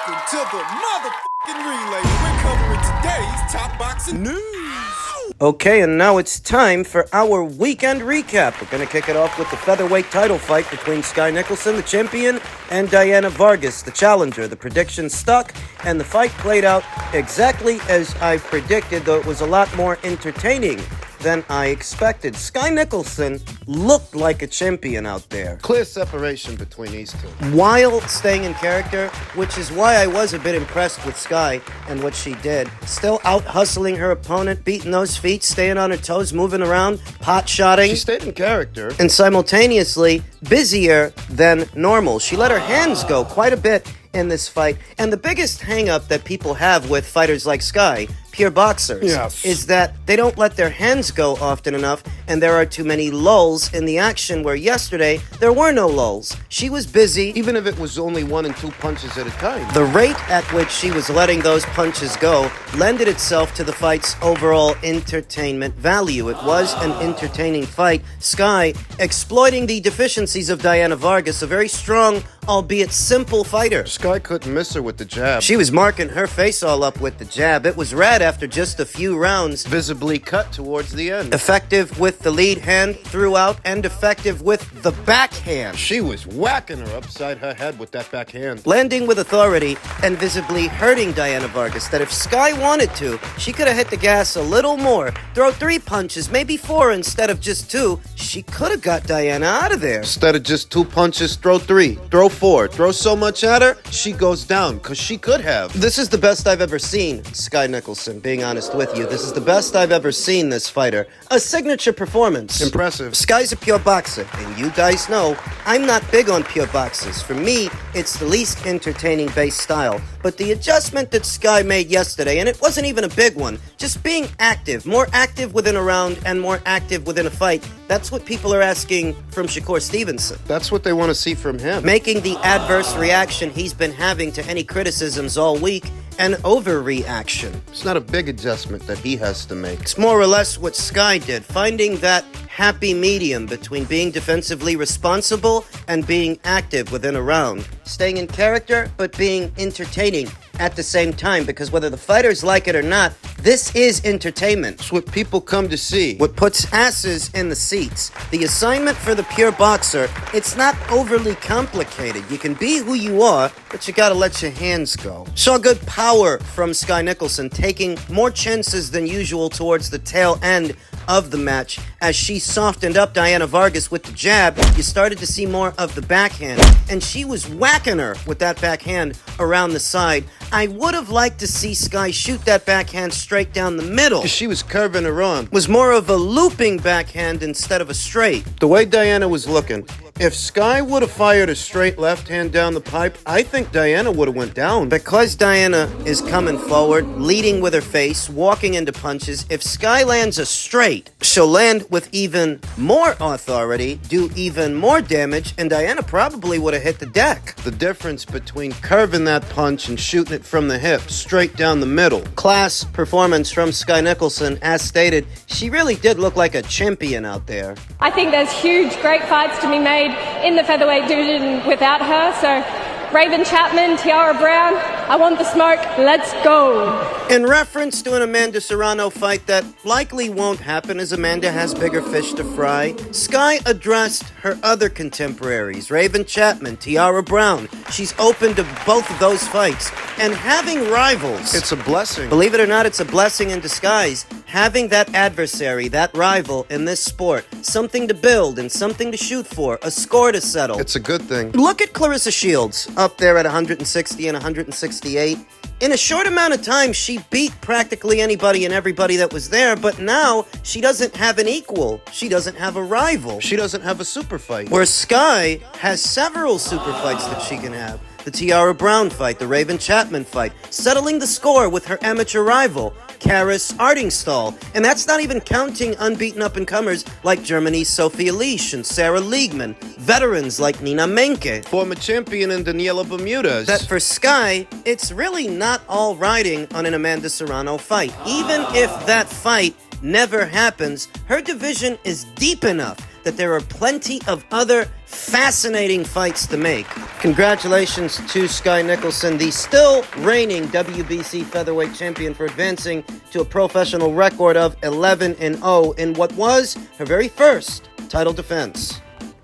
Welcome to the motherfucking relay. We're covering today's top boxing news. Okay, and now it's time for our weekend recap. We're going to kick it off with the featherweight title fight between Skye Nicolson, the champion, and Diana Vargas, the challenger. The prediction stuck, and the fight played out exactly as I predicted, though it was a lot more entertaining than I expected. Skye Nicolson looked like a champion out there. Clear separation between these two. While staying in character, which is why I was a bit impressed with Skye and what she did. Still out hustling her opponent, beating those feet, staying on her toes, moving around, pot-shotting. She stayed in character. And simultaneously busier than normal. She let her hands go quite a bit in this fight. And the biggest hang-up that people have with fighters like Skye, pure boxers, is that they don't let their hands go often enough, and there are too many lulls in the action, where yesterday there were no lulls. She was busy. Even if it was only 1 and 2 punches at a time. The rate at which she was letting those punches go lended itself to the fight's overall entertainment value. It was an entertaining fight. Skye exploiting the deficiencies of Diana Vargas, a very strong, albeit simple fighter. Skye couldn't miss her with the jab. She was marking her face all up with the jab. It was red after just a few rounds. Visibly cut towards the end. Effective with the lead hand throughout, and effective with the backhand. She was whacking her upside her head with that backhand. Landing with authority and visibly hurting Diana Vargas, that if Skye wanted to, she could have hit the gas a little more. Throw 3 punches, maybe 4 instead of just 2. She could have got Diana out of there. Instead of just 2 punches, throw 3, throw 4. Throw so much at her, she goes down, because she could have. This is the best I've ever seen Skye Nicolson, being honest with you. This is the best I've ever seen this fighter. A signature performance. Impressive. Skye's a pure boxer, and you guys know I'm not big on pure boxers. For me, it's the least entertaining base style. But the adjustment that Skye made yesterday, and it wasn't even a big one, just being active, more active within a round and more active within a fight, that's what people are asking from Shakur Stevenson. That's what they want to see from him. Making the adverse reaction he's been having to any criticisms all week an overreaction. It's not a big adjustment that he has to make. It's more or less what Skye did, finding that happy medium between being defensively responsible and being active within a round. Staying in character, but being entertaining at the same time, because whether the fighters like it or not, this is entertainment. It's what people come to see. What puts asses in the seats. The assignment for the pure boxer, it's not overly complicated. You can be who you are, but you gotta let your hands go. Saw good power from Skye Nicolson, taking more chances than usual towards the tail end of the match. As she softened up Diana Vargas with the jab, you started to see more of the backhand, and she was whacking her with that backhand around the side. I would have liked to see Skye shoot that backhand straight down the middle. She was curving her on. Was more of a looping backhand instead of a straight. The way Diana was looking, if Skye would have fired a straight left hand down the pipe, I think Diana would have went down. Because Diana is coming forward, leading with her face, walking into punches, if Skye lands a straight, she'll land with even more authority, do even more damage, and Diana probably would have hit the deck. The difference between curving that punch and shooting it from the hip, straight down the middle. Class performance from Skye Nicolson. As stated, she really did look like a champion out there. I think there's huge, great fights to be made in the featherweight division without her, so Raven Chapman, Tiara Brown, I want the smoke, let's go. In reference to an Amanda Serrano fight that likely won't happen as Amanda has bigger fish to fry, Skye addressed her other contemporaries, Raven Chapman, Tiara Brown. She's open to both of those fights, and having rivals. It's a blessing. Believe it or not, it's a blessing in disguise. Having that adversary, that rival in this sport, something to build and something to shoot for, a score to settle. It's a good thing. Look at Clarissa Shields, up there at 160 and 168. In a short amount of time, she beat practically anybody and everybody that was there, but now she doesn't have an equal. She doesn't have a rival. She doesn't have a super fight. Where Skye has several super fights that she can have. The Tiara Brown fight, the Raven Chapman fight, settling the score with her amateur rival, Karis Artingstall. And that's not even counting unbeaten up-and-comers like Germany's Sophia Leash and Sarah Liegman, veterans like Nina Menke. Former champion in Daniela Bermudez. That for Skye, it's really not all riding on an Amanda Serrano fight. Even if that fight never happens, her division is deep enough that there are plenty of other fascinating fights to make. Congratulations to Sky Nicholson, the still reigning WBC featherweight champion, for advancing to a professional record of 11-0 in what was her very first title defense.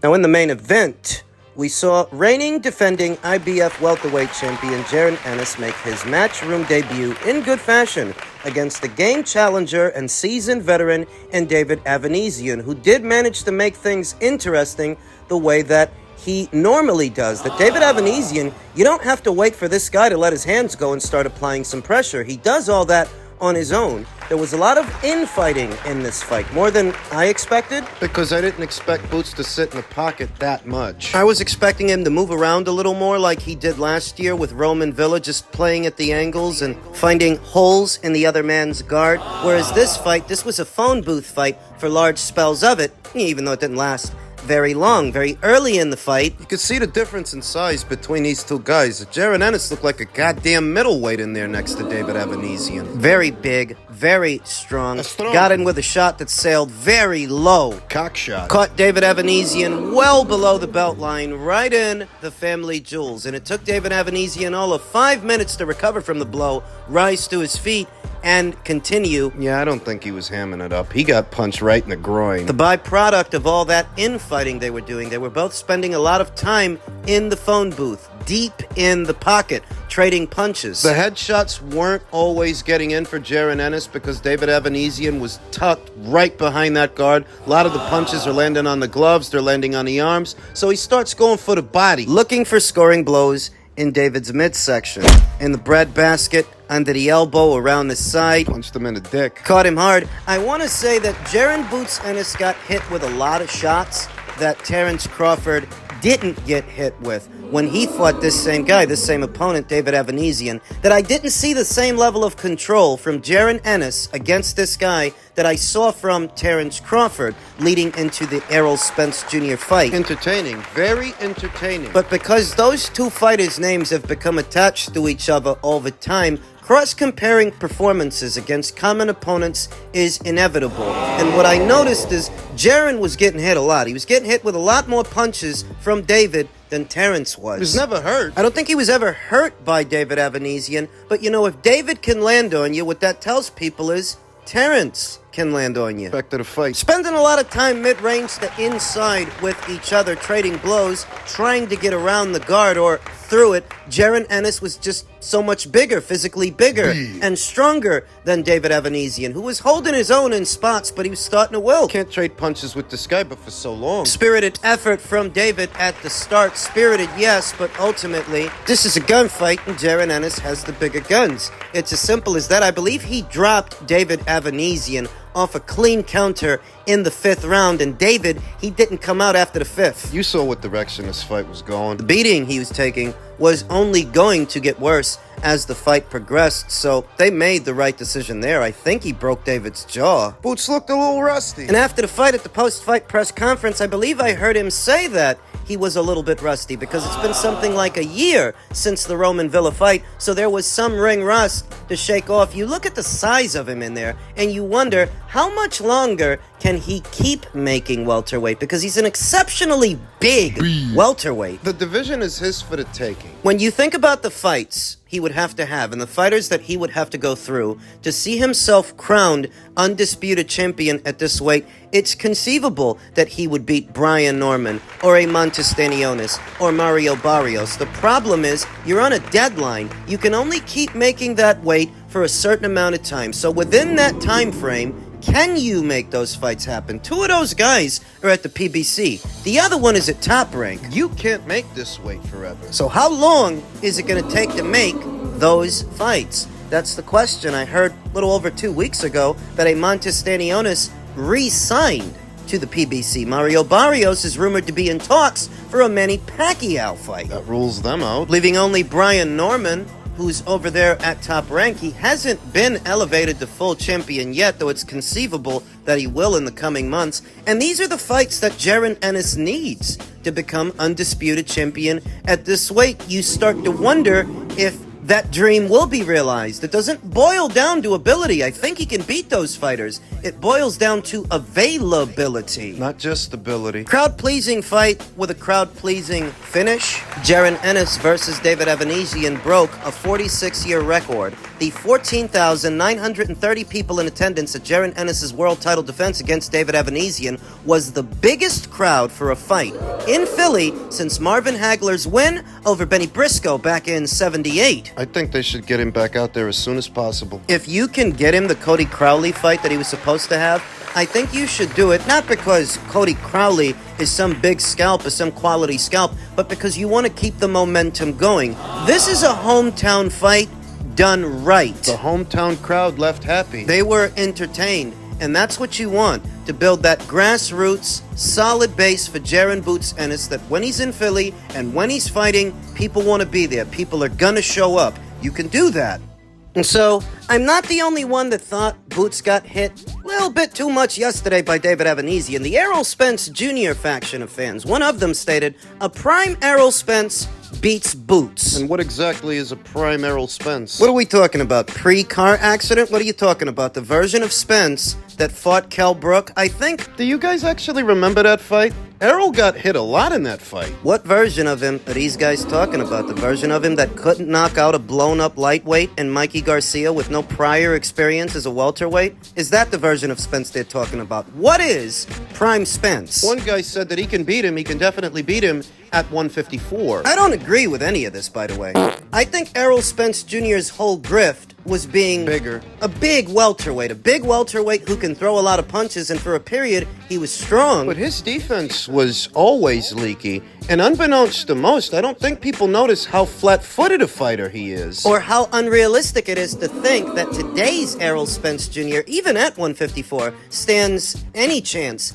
Now, in the main event, we saw reigning defending IBF welterweight champion Jaron Ennis make his matchroom debut in good fashion against the game challenger and seasoned veteran in David Avanesyan, who did manage to make things interesting the way that he normally does. That David Avanesyan, you don't have to wait for this guy to let his hands go and start applying some pressure. He does all that on his own. There was a lot of infighting in this fight, more than I expected. Because I didn't expect Boots to sit in the pocket that much. I was expecting him to move around a little more like he did last year with Roman Villa, just playing at the angles and finding holes in the other man's guard. Whereas this fight, this was a phone booth fight for large spells of it, even though it didn't last very long. Very early in the fight, You could see the difference in size between these two guys. Jaron Ennis looked like a goddamn middleweight in there next to David Avanesyan. very big, very strong. Strong. Got in with a shot that sailed very low. Cock shot. Caught David Avanesyan well below the belt line, right in the family jewels. And it took David Avanesyan all of 5 minutes to recover from the blow, rise to his feet, and continue. Yeah, I don't think he was hamming it up. He got punched right in the groin. The byproduct of all that infighting they were doing, they were both spending a lot of time in the phone booth, deep in the pocket, trading punches. The headshots weren't always getting in for Jaron Ennis because David Avanesyan was tucked right behind that guard. A lot of the punches are landing on the gloves, they're landing on the arms, so he starts going for the body. Looking for scoring blows in David's midsection. In the breadbasket, under the elbow, around the side. Punched him in the dick. Caught him hard. I want to say that Jaron Boots Ennis got hit with a lot of shots that Terrence Crawford didn't get hit with when he fought this same guy, this same opponent, David Avanesyan, that I didn't see the same level of control from Jaron Ennis against this guy that I saw from Terrence Crawford leading into the Errol Spence Jr. fight. Entertaining. Very entertaining. But because those two fighters' names have become attached to each other all the time, cross-comparing performances against common opponents is inevitable. And what I noticed is Jaron was getting hit a lot. He was getting hit with a lot more punches from David than Terrence was. He was never hurt. I don't think he was ever hurt by David Avanesyan, but you know, if David can land on you, what that tells people is Terrence can land on you. Back to the fight. Spending a lot of time mid-range to inside with each other, trading blows, trying to get around the guard or through it. Jaron Ennis was just so much bigger, physically bigger and stronger than David Avanesyan, who was holding his own in spots, but he was starting to wilt. Can't trade punches with this guy, but for so long. Spirited effort from David at the start. Spirited, yes, but ultimately, this is a gunfight, and Jaron Ennis has the bigger guns. It's as simple as that. I believe he dropped David Avanesyan off a clean counter in the 5th round, and David, he didn't come out after the 5th. You saw what direction this fight was going. The beating he was taking was only going to get worse as the fight progressed, so they made the right decision there. I think he broke David's jaw. Boots looked a little rusty. And after the fight at the post-fight press conference, I believe I heard him say that he was a little bit rusty because it's been something like a year since the Roman Villa fight, so there was some ring rust to shake off. You look at the size of him in there, and you wonder how much longer can he keep making welterweight, because he's an exceptionally big welterweight. The division is his for the taking. When you think about the fights he would have to have and the fighters that he would have to go through to see himself crowned undisputed champion at this weight, it's conceivable that he would beat Brian Norman or a Montestanionis or Mario Barrios. The problem is you're on a deadline. You can only keep making that weight for a certain amount of time. So within that time frame, can you make those fights happen? 2 of those guys are at the PBC. The other one is at Top Rank. You can't make this weight forever. So how long is it going to take to make those fights? That's the question. I heard a little over 2 weeks ago that a Montestanionis re-signed to the PBC. Mario Barrios is rumored to be in talks for a Manny Pacquiao fight. That rules them out. Leaving only Brian Norman, who's over there at Top Rank. He hasn't been elevated to full champion yet, though it's conceivable that he will in the coming months. And these are the fights that Jaron Ennis needs to become undisputed champion at this weight. You start to wonder if that dream will be realized. It doesn't boil down to ability. I think he can beat those fighters. It boils down to availability. Not just ability. Crowd-pleasing fight with a crowd-pleasing finish. Jaron Ennis versus David Avanesyan broke a 46-year record. The 14,930 people in attendance at Jaron Ennis' world title defense against David Avanesyan was the biggest crowd for a fight in Philly since Marvin Hagler's win over Benny Briscoe back in '78. I think they should get him back out there as soon as possible. If you can get him the Cody Crowley fight that he was supposed to have, I think you should do it, not because Cody Crowley is some big scalp or some quality scalp, but because you want to keep the momentum going. This is a hometown fight done right. The hometown crowd left happy. They were entertained, and that's what you want, to build that grassroots, solid base for Jaron Boots Ennis, that when he's in Philly and when he's fighting, people want to be there. People are going to show up. You can do that. And so, I'm not the only one that thought Boots got hit a little bit too much yesterday by David Avanesyan. The Errol Spence Jr. faction of fans, one of them stated, a prime Errol Spence beats Boots. And what exactly is a prime Errol Spence? What are we talking about? Pre-car accident? What are you talking about? The version of Spence that fought Kell Brook, I think? Do you guys actually remember that fight? Errol got hit a lot in that fight. What version of him are these guys talking about? The version of him that couldn't knock out a blown-up lightweight and Mikey Garcia with no prior experience as a welterweight? Is that the version of Spence they're talking about? What is prime Spence? One guy said that he can beat him. He can definitely beat him at 154. I don't agree with any of this, by the way. I think Errol Spence Jr.'s whole grift was being bigger. A big welterweight who can throw a lot of punches, and for a period, he was strong. But his defense was always leaky, and unbeknownst to most, I don't think people notice how flat-footed a fighter he is. Or how unrealistic it is to think that today's Errol Spence Jr., even at 154, stands any chance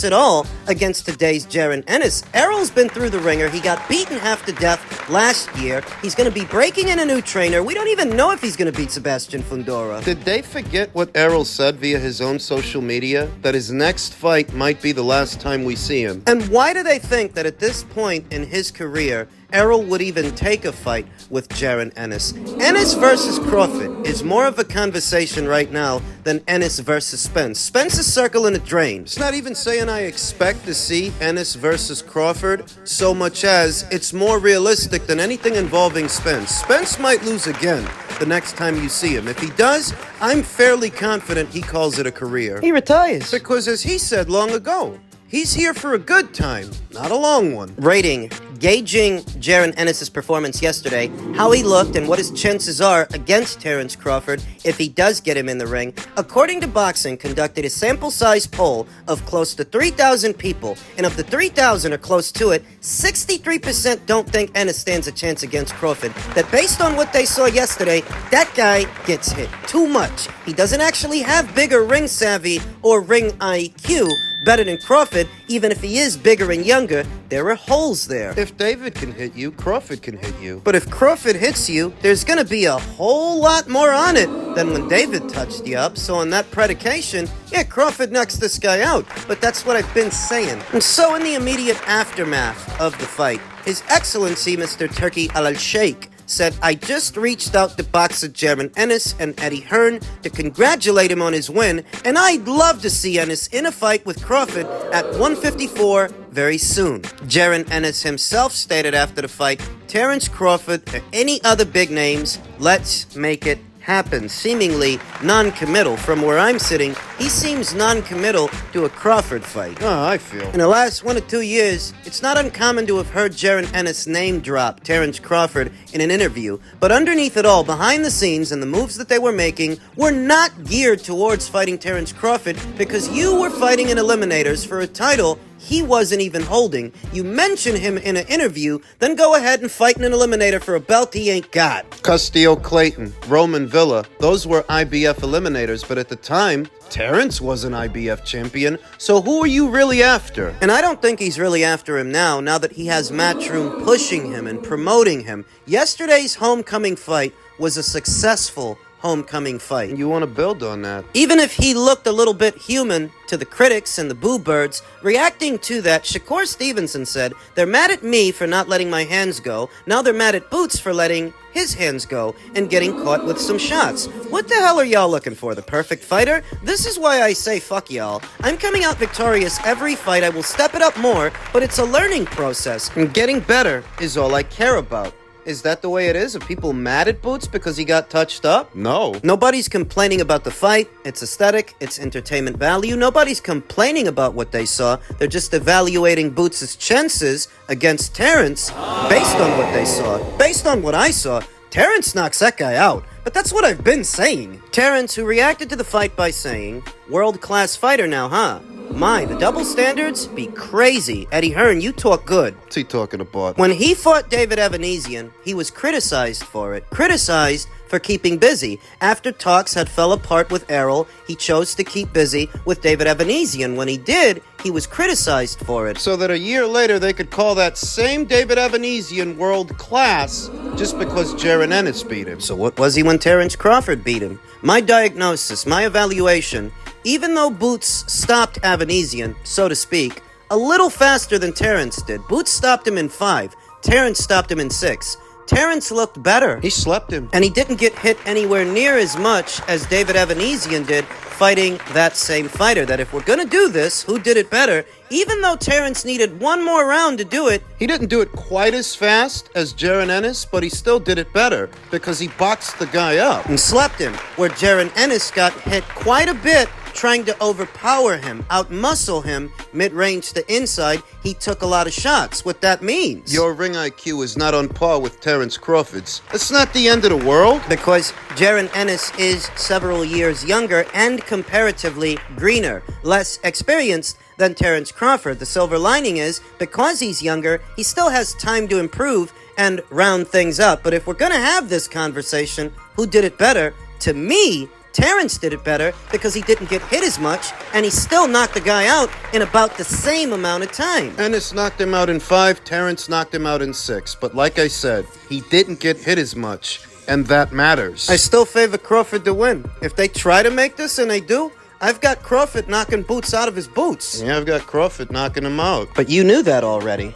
at all against today's Jaron Ennis. Errol's been through the ringer. He got beaten half to death last year. He's going to be breaking in a new trainer. We don't even know if he's going to beat Sebastian Fundora. Did they forget what Errol said via his own social media? That his next fight might be the last time we see him. And why do they think that at this point in his career, Errol would even take a fight with Jaron Ennis? Ennis versus Crawford is more of a conversation right now than Ennis versus Spence. Spence is circling a drain. It's not even saying I expect to see Ennis versus Crawford so much as it's more realistic than anything involving Spence. Spence might lose again the next time you see him. If he does, I'm fairly confident he calls it a career. He retires. Because as he said long ago, he's here for a good time, not a long one. Rating, gauging Jaron Ennis' performance yesterday, how he looked and what his chances are against Terrence Crawford if he does get him in the ring. According to Boxing, conducted a sample size poll of close to 3,000 people, and of the 3,000 or close to it, 63% don't think Ennis stands a chance against Crawford. That based on what they saw yesterday, that guy gets hit too much. He doesn't actually have bigger ring savvy or ring IQ better than Crawford. Even if he is bigger and younger, there are holes there. If David can hit you, Crawford can hit you. But if Crawford hits you, there's gonna be a whole lot more on it than when David touched you up. So on that predication, yeah, Crawford knocks this guy out. But that's what I've been saying. And so in the immediate aftermath of the fight, His Excellency Mr. Turki Al-Sheikh said, I just reached out to boxer Jaron Ennis and Eddie Hearn to congratulate him on his win, and I'd love to see Ennis in a fight with Crawford at 154 very soon. Jaron Ennis himself stated after the fight, Terrence Crawford or any other big names, let's make it happen. Seemingly non-committal. From where I'm sitting, he seems non-committal to a Crawford fight. Oh, I feel. In the last 1 or 2 years, it's not uncommon to have heard Jaron Ennis name drop Terrence Crawford in an interview, but underneath it all, behind the scenes and the moves that they were making were not geared towards fighting Terrence Crawford, because you were fighting in eliminators for a title he wasn't even holding. You mention him in an interview, then go ahead and fight in an eliminator for a belt he ain't got. Castillo Clayton, Roman Villa, those were IBF eliminators, but at the time, Terrence was an IBF champion, so who are you really after? And I don't think he's really after him now that he has Matchroom pushing him and promoting him. Yesterday's homecoming fight was a successful homecoming fight. You want to build on that. Even if he looked a little bit human to the critics and the boo birds, reacting to that, Shakur Stevenson said, "They're mad at me for not letting my hands go. Now they're mad at Boots for letting his hands go and getting caught with some shots. What the hell are y'all looking for? The perfect fighter? This is why I say fuck y'all. I'm coming out victorious every fight. I will step it up more, but it's a learning process. And getting better is all I care about." Is that the way it is? Are people mad at Boots because he got touched up? No. Nobody's complaining about the fight. It's aesthetic. It's entertainment value. Nobody's complaining about what they saw. They're just evaluating Boots' chances against Terrence based on what they saw. Based on what I saw, Terrence knocks that guy out. But that's what I've been saying. Terrence, who reacted to the fight by saying, "World-class fighter now, huh? My, the double standards be crazy. Eddie Hearn, you talk good." What's he talking about? When he fought David Avanesyan, he was criticized for it. Criticized for keeping busy. After talks had fell apart with Errol, he chose to keep busy with David Avanesyan. When he did, he was criticized for it. So that a year later they could call that same David Avanesyan world class just because Jaron Ennis beat him. So what was he when Terrence Crawford beat him? My diagnosis, my evaluation, even though Boots stopped Avanesyan, so to speak, a little faster than Terrence did. Boots stopped him in 5. Terrence stopped him in 6. Terrence looked better. He slept him. And he didn't get hit anywhere near as much as David Avanesyan did fighting that same fighter. That if we're gonna do this, who did it better? Even though Terrence needed one more round to do it, he didn't do it quite as fast as Jaron Ennis, but he still did it better because he boxed the guy up and slept him, where Jaron Ennis got hit quite a bit trying to overpower him, outmuscle him, mid-range to inside. He took a lot of shots. What that means? Your ring IQ is not on par with Terrence Crawford's. It's not the end of the world. Because Jaron Ennis is several years younger and comparatively greener, less experienced than Terrence Crawford. The silver lining is, because he's younger, he still has time to improve and round things up. But if we're gonna have this conversation, who did it better? To me, Terrence did it better because he didn't get hit as much, and he still knocked the guy out in about the same amount of time. Ennis knocked him out in 5, Terrence knocked him out in 6. But like I said, he didn't get hit as much, and that matters. I still favor Crawford to win. If they try to make this, and they do, I've got Crawford knocking Boots out of his boots. Yeah, I've got Crawford knocking him out. But you knew that already.